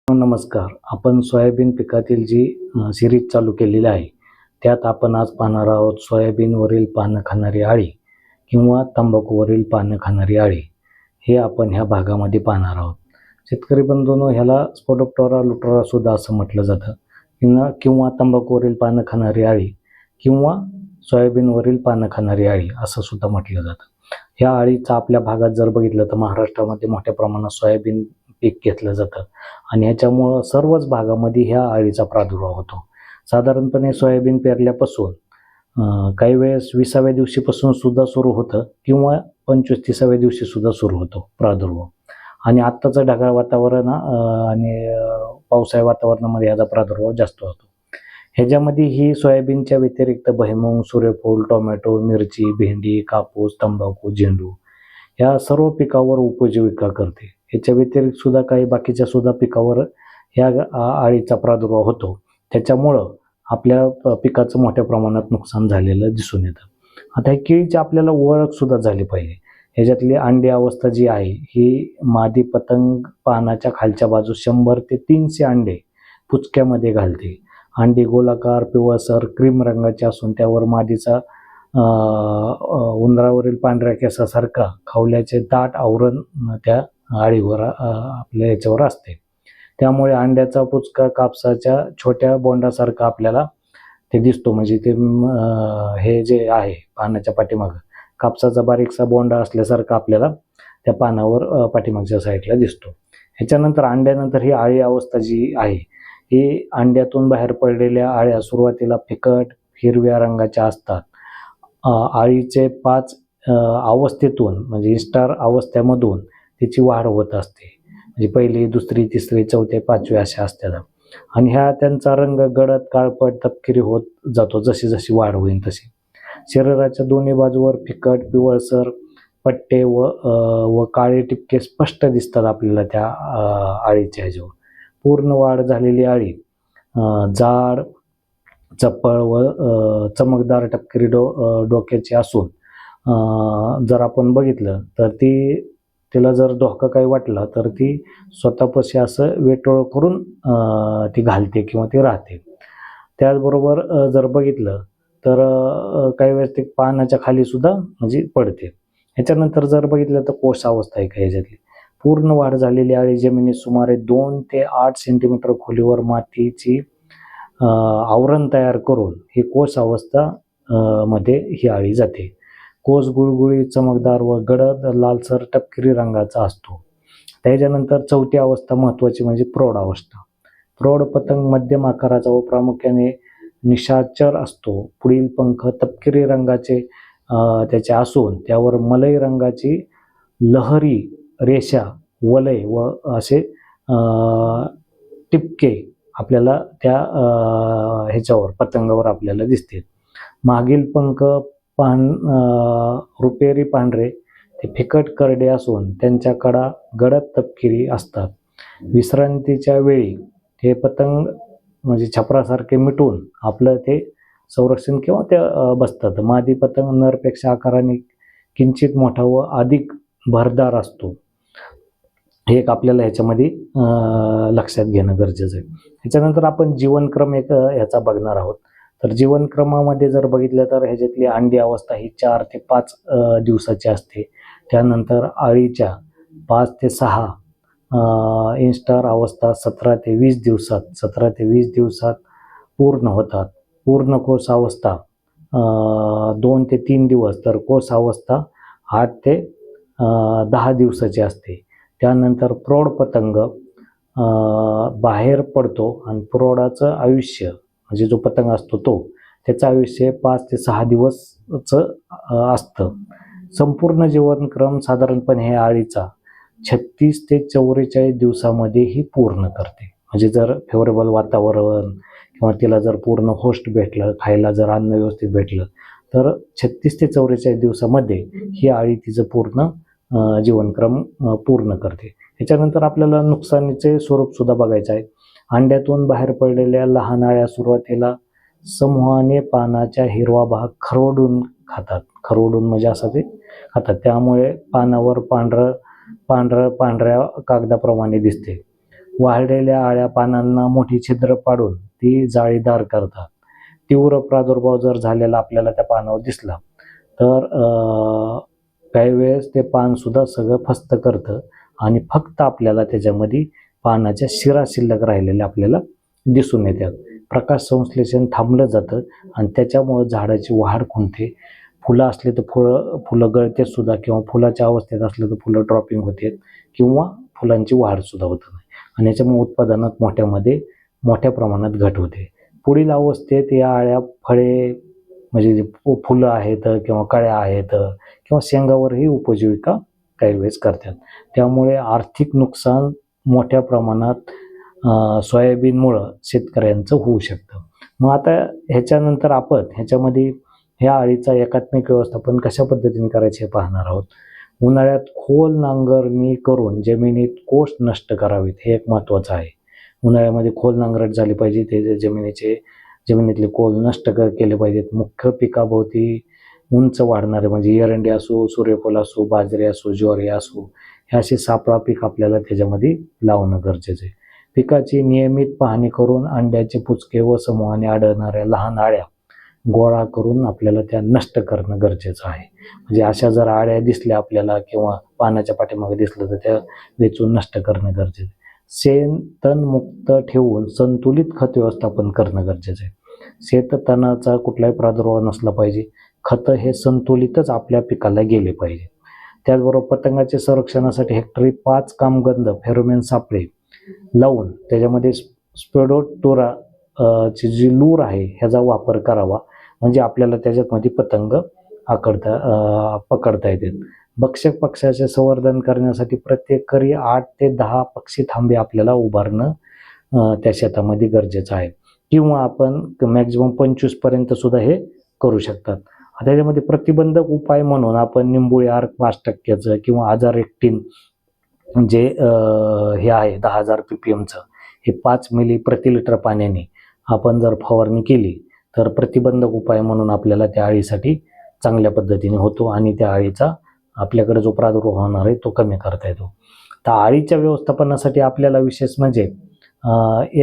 नमस्कार. आपण सोयाबीन पिकातील जी सिरीज चालू केलेली आहे, त्यात आपण आज पाहणार आहोत सोयाबीनवरील पानं खाणारी अळी किंवा तंबाखूवरील पानं खाणारी अळी. हे आपण ह्या भागामध्ये पाहणार आहोत. शेतकरी बंधूंनो, ह्याला स्पोडोप्टेरा लुटोरा सुद्धा असं म्हटलं जातं किंवा तंबाखूवरील पानं खाणारी अळी किंवा सोयाबीनवरील पानं खाणारी अळी असं सुद्धा म्हटलं जातं. ह्या अळीचा आपल्या भागात जर बघितलं तर महाराष्ट्रामध्ये मोठ्या प्रमाणात सोयाबीन पीक घेतलं जातं आणि ह्याच्यामुळं सर्वच भागामध्ये ह्या अळीचा प्रादुर्भाव होतो. साधारणपणे सोयाबीन पेरल्यापासून काही वेळेस 20व्या दिवशीपासून सुद्धा सुरू होतं किंवा 25-30व्या दिवशी सुद्धा सुरू होतो प्रादुर्भाव. आणि आत्ताचं ढगाळ वातावरण आणि पावसाळी वातावरणामध्ये ह्याचा प्रादुर्भाव जास्त होतो. ह्याच्यामध्ये ही सोयाबीनच्या व्यतिरिक्त भुईमूग, सूर्यफूल, टोमॅटो, मिरची, भेंडी, कापूस, तंबाखू, झेंडू ह्या सर्व पिकावर उपजीविका करते. ह्याच्या व्यतिरिक्त सुद्धा काही बाकीच्या सुद्धा पिकावर ह्या अळीचा प्रादुर्भाव होतो. त्याच्यामुळं आपल्या पिकाचं मोठ्या प्रमाणात नुकसान झालेलं दिसून येतं. आता ह्या किडीची आपल्याला ओळख सुद्धा झाली पाहिजे. ह्याच्यातली अंडी अवस्था जी आहे ही मादी पतंग पानाच्या खालच्या बाजूस 100 ते 300 अंडे पुचक्यामध्ये घालते. अंडी गोलाकार, पिवळसर, क्रीम रंगाचे असून त्यावर मादीचा उंदरावरील पांढऱ्या केसासारखा खवल्याचे दाट आवरण त्या अळीवर आपल्या याच्यावर असते. त्यामुळे अंड्याचा पुचका कापसाच्या छोट्या बोंडासारखा आपल्याला ते दिसतो. म्हणजे ते हे जे आहे पानाच्या पाठीमागं कापसाचा बारीकसा बोंडा असल्यासारखा आपल्याला त्या पानावर पाठीमागच्या साईडला दिसतो. ह्याच्यानंतर अंड्यानंतर ही अळी अवस्था जी आहे ही अंड्यातून बाहेर पडलेल्या अळ्या सुरुवातीला फिकट हिरव्या रंगाच्या असतात. अळीचे 5 अवस्थेतून म्हणजे इन्स्टार अवस्थेमधून त्याची वाढ होत असते. म्हणजे पहिली, दुसरी, तिसरी, चौथी, 5वी अशा असतात. आणि ह्या त्यांचा रंग गडद, काळपट, तपकिरी होत जातो जशी जशी वाढ होईल तशी. शरीराच्या दोन्ही बाजूवर फिकट पिवळसर पट्टे व काळे टिपके स्पष्ट दिसतात आपल्याला त्या अळीच्या ह्याच्यावर. पूर्ण वाढ झालेली अळी जाड, चपळ व चमकदार तपकिरी डोक्याची असून जर आपण बघितलं तर तिला जर धोका काही वाटला तर ती स्वतःपाशी असं वेटोळ करून ती घालते किंवा ती राहते. त्याचबरोबर जर बघितलं तर काही वेळेस ते पानाच्या खाली सुद्धा म्हणजे पडते. ह्याच्यानंतर जर बघितलं तर कोश अवस्था आहे का ह्याच्यातली. पूर्ण वाढ झालेली अळी जमिनीत सुमारे 2 ते 8 सेंटीमीटर खोलीवर मातीची आवरण तयार करून ही कोश अवस्था मध्ये ही अळी जाते. कोस गुळगुळीत, चमकदार व गडद लालसर तपकिरी रंगाचा असतो. त्याच्यानंतर चौथी अवस्था महत्त्वाची म्हणजे प्रौढ अवस्था. प्रौढ पतंग मध्यम आकाराचा व प्रामुख्याने निशाचर असतो. पुढील पंख तपकिरी रंगाचे त्याचे असून त्यावर मलई रंगाची लहरी रेषा, वलय व असे टिपके आपल्याला त्या ह्याच्यावर पतंगावर आपल्याला दिसते. मागील पंख रुपेरी पांढरे ते फिकट करडे असून त्यांच्या कडा गडद तपकिरी असतात. विश्रांतीच्या वेळी हे पतंग म्हणजे छपरासारखे मिटून आपलं ते संरक्षण किंवा ते बसतात. मादी पतंग नरपेक्षा आकाराने किंचित मोठा व अधिक भरदार असतो. हे एक आपल्याला ह्याच्यामध्ये लक्षात घेणं गरजेचं आहे. ह्याच्यानंतर आपण जीवनक्रम ह्याचा बघणार आहोत. तर जीवनक्रमामध्ये जर बघितलं तर ह्याच्यातली अंडी अवस्था ही 4 ते 5 दिवसाची असते. त्यानंतर अळीच्या 5 ते 6 इन्स्टार अवस्था 17 ते 20 दिवसात पूर्ण होतात. पूर्ण कोस अवस्था 2 ते 3 दिवस, तर कोस अवस्था 8 ते 10 दिवसाची असते. त्यानंतर प्रौढ पतंग बाहेर पडतो आणि प्रौढाचं आयुष्य म्हणजे जो पतंग असतो त्याचं आयुष्य 5 ते 6 दिवसचं असतं. संपूर्ण जीवनक्रम साधारणपणे हे अळीचा 36 ते 44 दिवसामध्ये ही पूर्ण करते. म्हणजे जर फेवरेबल वातावरण किंवा तिला जर पूर्ण होस्ट भेटलं, खायला जर अन्न व्यवस्थित भेटलं तर 36 ते 44 दिवसामध्ये ही अळी तिचं पूर्ण जीवनक्रम पूर्ण करते. ह्याच्यानंतर आपल्याला नुकसानीचे स्वरूप सुद्धा बघायचं आहे. अंड्यातून बाहेर पडलेल्या लहान अळ्या सुरुवातीला समूहाने पानाच्या हिरवा भाग खरवडून खातात. खरवडून म्हणजे असं ते खातात. त्यामुळे पानावर पांढऱ्या कागदाप्रमाणे दिसते. वाळलेल्या आळ्या पानांना मोठी छिद्र पाडून ती जाळीदार करतात. तीव्र प्रादुर्भाव जर झालेला आपल्याला त्या पानावर दिसला तर काही वेळेस ते पान सुद्धा सगळं फस्त करतं आणि फक्त आपल्याला त्याच्यामध्ये पानाच्या शिरा शिल्लक राहिलेल्या आपल्याला दिसून येतात. प्रकाश संश्लेषण थांबलं जातं आणि त्याच्यामुळे झाडाची वाढ खुंटते. फुलं असले तर फुलं गळते सुद्धा, किंवा फुलाच्या अवस्थेत असलं तर फुलं ड्रॉपिंग होते किंवा फुलांची वाढ सुद्धा होत नाही आणि याच्यामुळे उत्पादनात मोठ्या प्रमाणात घट होते. पुढील अवस्थेत या आळ्या फळे म्हणजे जे फुलं आहेत किंवा कळ्या आहेत किंवा शेंगावरही उपजीविका काही वेळेस करतात. त्यामुळे आर्थिक नुकसान मोठ्या प्रमाणात सोयाबीनमुळं शेतकऱ्यांचं होऊ शकतं. मग आता ह्याच्यानंतर आपण ह्याच्यामध्ये ह्या अळीचा एकात्मिक व्यवस्थापन कशा पद्धतीने करायचे हे पाहणार आहोत. उन्हाळ्यात खोल नांगरणी करून जमिनीत कोष नष्ट करावेत, हे एक महत्त्वाचं आहे. उन्हाळ्यामध्ये खोल नांगरट झाली पाहिजे, ते जमिनीतले कोल नष्ट केले पाहिजेत. मुख्य पिकाभोवती उंच वाढणारे म्हणजे एरंडी असो, सूर्यफूल असो, बाजरी असो, ज्वारी असो, हे असे सापळा पीक आपल्याला त्याच्यामध्ये लावणं गरजेचं आहे. पिकाची नियमित पाहणी करून अंड्याचे पुचके व समूहाने आढळणाऱ्या लहान आळ्या गोळा करून आपल्याला त्या नष्ट करणं गरजेचं आहे. म्हणजे अशा जर आळ्या दिसल्या आपल्याला किंवा पानाच्या पाठीमागे दिसलं तर त्या वेचून नष्ट करणं गरजेचं आहे. शेण तण मुक्त ठेवून संतुलित खत व्यवस्थापन करणं गरजेचं आहे. शेततणाचा कुठलाही प्रादुर्भाव नसला पाहिजे. खतं हे संतुलितच आपल्या पिकाला गेले पाहिजे. त्याचबरोबर पतंगाच्या संरक्षणासाठी हेक्टरी 5 कामगंध फेरोमेन सापळे लावून त्याच्यामध्ये स्पेडोटोरा ची जी लूर आहे ह्याचा वापर करावा, म्हणजे आपल्याला त्याच्यामध्ये पतंग पकडता येतील. भक्षक पक्ष्याचे संवर्धन करण्यासाठी प्रत्येक 8 ते 10 पक्षी थांबे आपल्याला उभारणं त्या शेतामध्ये गरजेचं आहे, किंवा आपण मॅक्झिमम 25 पर्यंत सुद्धा हे करू शकतात. त्याच्यामध्ये प्रतिबंधक उपाय म्हणून आपण निंबोळी आर्क 5% किंवा आजारेक्टिन जे हे आहे 10,000 ppmचं हे 5 मिली प्रति लिटर पाण्याने आपण जर फवारणी केली तर प्रतिबंधक उपाय म्हणून आपल्याला त्या अळीसाठी चांगल्या पद्धतीने होतो आणि त्या अळीचा आपल्याकडे जो प्रादुर्भाव होणार आहे तो कमी करता येतो. तर अळीच्या व्यवस्थापनासाठी आपल्याला विशेष म्हणजे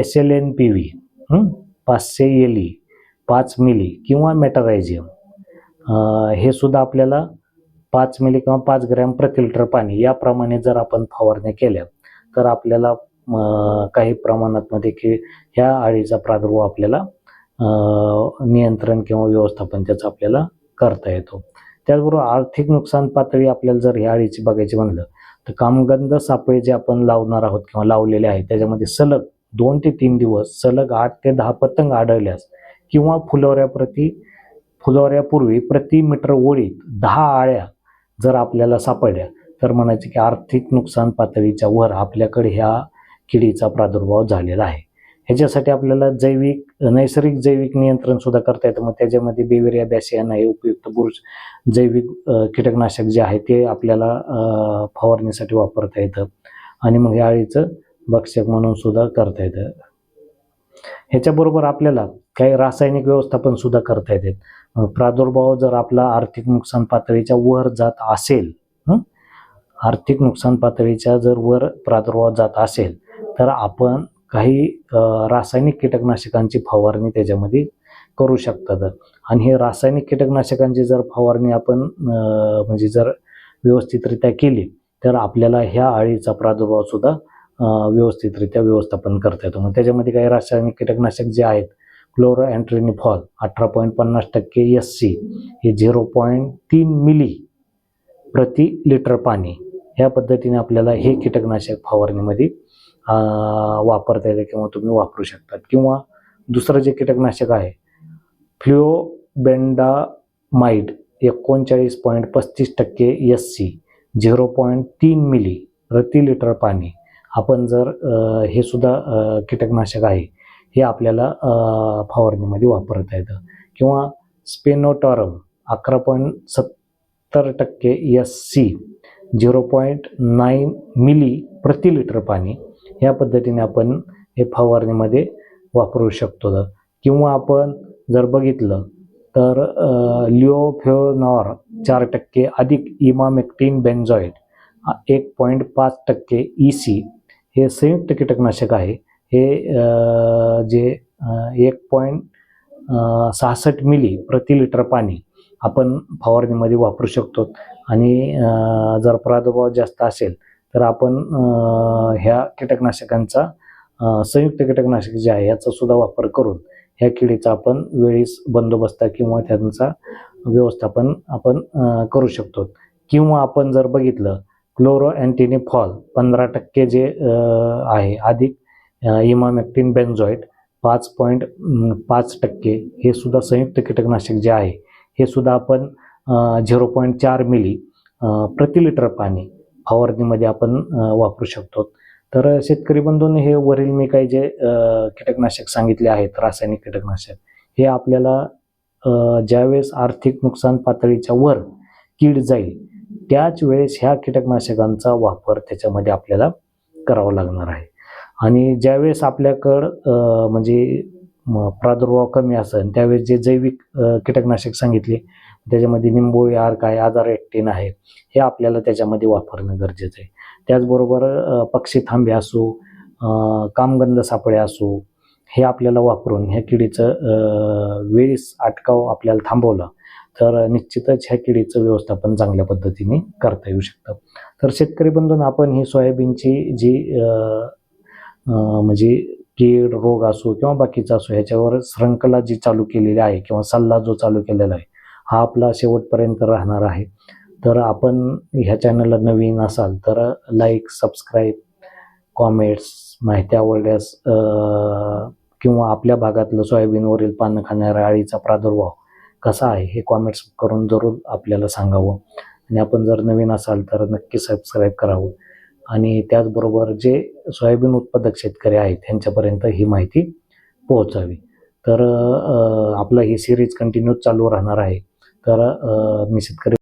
SLNPV 500 LE 5 मिली किंवा मेटारायझियम हे सुद्धा आपल्याला 5 मिली किंवा 5 ग्रॅम प्रति लिटर पाणी याप्रमाणे जर आपण फवारण्या केल्या तर आपल्याला काही प्रमाणात मध्ये की ह्या अळीचा प्रादुर्भाव आपल्याला नियंत्रण किंवा व्यवस्थापन त्याचं आपल्याला करता येतो. त्याचबरोबर आर्थिक नुकसान पातळी आपल्याला जर ह्या अळीची बघायची म्हणलं तर कामगंध सापळे जे आपण लावणार आहोत किंवा लावलेले आहेत त्याच्यामध्ये सलग 2 ते 3 दिवस सलग 8 ते 10 पतंग आढळल्यास किंवा फुलवऱ्यापूर्वी प्रति मीटर ओळीत 10 आळ्या जर आपल्याला सापडल्या तर म्हणायचे की आर्थिक नुकसान पातळीच्या वर आपल्याकडे ह्या किडीचा प्रादुर्भाव झालेला आहे. ह्याच्यासाठी आपल्याला नैसर्गिक जैविक नियंत्रण सुद्धा करता येतं. मग त्याच्यामध्ये बेवेरिया बॅसियाना हे उपयुक्त बुरश जैविक कीटकनाशक जे आहे ते आपल्याला फवारणीसाठी वापरता येतं आणि मग ह्या अळीचं भक्षक म्हणून सुद्धा करता येतं. ह्याच्याबरोबर आपल्याला काही रासायनिक व्यवस्थापन सुद्धा करता येते. प्रादुर्भाव जर आपला आर्थिक नुकसान पातळीच्या वर जात असेल, आर्थिक नुकसान पातळीच्या जर वर प्रादुर्भाव जात असेल तर आपण काही रासायनिक कीटकनाशकांची फवारणी त्याच्यामध्ये करू शकतात. आणि हे रासायनिक कीटकनाशकांची जर फवारणी आपण म्हणजे जर व्यवस्थितरित्या केली तर आपल्याला ह्या अळीचा प्रादुर्भाव सुद्धा व्यवस्थितरित्या व्यवस्थापन करता येतो. मग त्याच्यामध्ये काही रासायनिक कीटकनाशक जे आहेत क्लोरोअँट्रेनिफॉल 18.50% SC हे 0.3 मिली प्रति लिटर पाणी ह्या पद्धतीने आपल्याला हे कीटकनाशक फवारणीमध्ये वापरता येते किंवा तुम्ही वापरू शकतात. किंवा दुसरं जे कीटकनाशक आहे फ्ल्युओबेंडामाइड 39.35% SC 0.3 मिली प्रति लिटर पाणी आपण जर हे सुद्धा कीटकनाशक आहे हे आपल्याला फवारणीमध्ये वापरता येतं. किंवा स्पेनोटॉरम 11.70% SC 0.9 मिली प्रति लिटर पाणी ह्या पद्धतीने आपण हे फवारणीमध्ये वापरू शकतो. किंवा आपण जर बघितलं तर लिओफेनॉर 4% अधिक इमामेक्टिन बेन्झॉइड 1.5% EC हे संयुक्त कीटकनाशक आहे. हे जे 1.66 मिली प्रति लिटर पाणी आपण फवारणीमध्ये वापरू शकतो. आणि जर प्रादुर्भाव जास्त असेल तर आपण ह्या कीटकनाशकांचा संयुक्त कीटकनाशक जे आहे याचा सुद्धा वापर करून ह्या किडीचा आपण वेळीच बंदोबस्त किंवा त्यांचा व्यवस्थापन आपण करू शकतो. किंवा आपण जर बघितलं क्लोरो अँटिनिफॉल 15% जे आहे अधिक इमामेक्टिन बेन्झोएट 5.5% हे सुद्धा संयुक्त कीटकनाशक जे आहे हे सुद्धा आपण 0.4 मिली प्रति लिटर पाणी फवारणीमध्ये आपण वापरू शकतो. तर शेतकरी बंधूंनी हे वरील मी काही जे कीटकनाशक सांगितले आहेत रासायनिक कीटकनाशक हे आपल्याला ज्यावेळेस आर्थिक नुकसान पातळीच्या वर कीड जाईल त्याच वेळेस ह्या कीटकनाशकांचा वापर त्याच्यामध्ये आपल्याला करावा लागणार आहे. आणि ज्यावेळेस आपल्याकडं म्हणजे प्रादुर्भाव कमी असेल त्यावेळेस जे जैविक कीटकनाशक सांगितले त्याच्यामध्ये निंबोळी अर्क आहे, आजारएक्टिन आहे, हे आपल्याला त्याच्यामध्ये वापरणं गरजेचं आहे. त्याचबरोबर पक्षी थांबे असो, कामगंध सापळे असो, हे आपल्याला वापरून ह्या किडीचं वेळीच अटकाव आपल्याला थांबवला तर निश्चितच ह्या किडीचं व्यवस्थापन चांगल्या पद्धतीने करता येऊ शकतं. तर शेतकरी बंधूंनो, आपण ही सोयाबीनची जी म्हणजे कीड रोग असो किंवा बाकीचा असो ह्याच्यावर श्रृंखला जी चालू केलेली आहे किंवा सल्ला जो चालू केलेला आहे हा आपला शेवटपर्यंत राहणार आहे. तर आपण ह्या चॅनलला नवीन असाल तर लाईक, सबस्क्राईब, कॉमेंट्स, माहिती आवडल्यास किंवा आपल्या भागातलं सोयाबीनवरील पानं खाणाऱ्या अळीचा प्रादुर्भाव कसा आहे हे कॉमेंट्स करून जरूर आपल्याला सांगावं. आणि आपण जर नवीन असाल तर नक्की सबस्क्राईब करावं. आणि त्याचबरोबर जे सोयाबीन उत्पादक शेतकरी आहेत त्यांच्यापर्यंत ही माहिती पोहोचावी. तर आपलं ही सिरीज कंटिन्यू चालू राहणार आहे. तर मी शेतकरी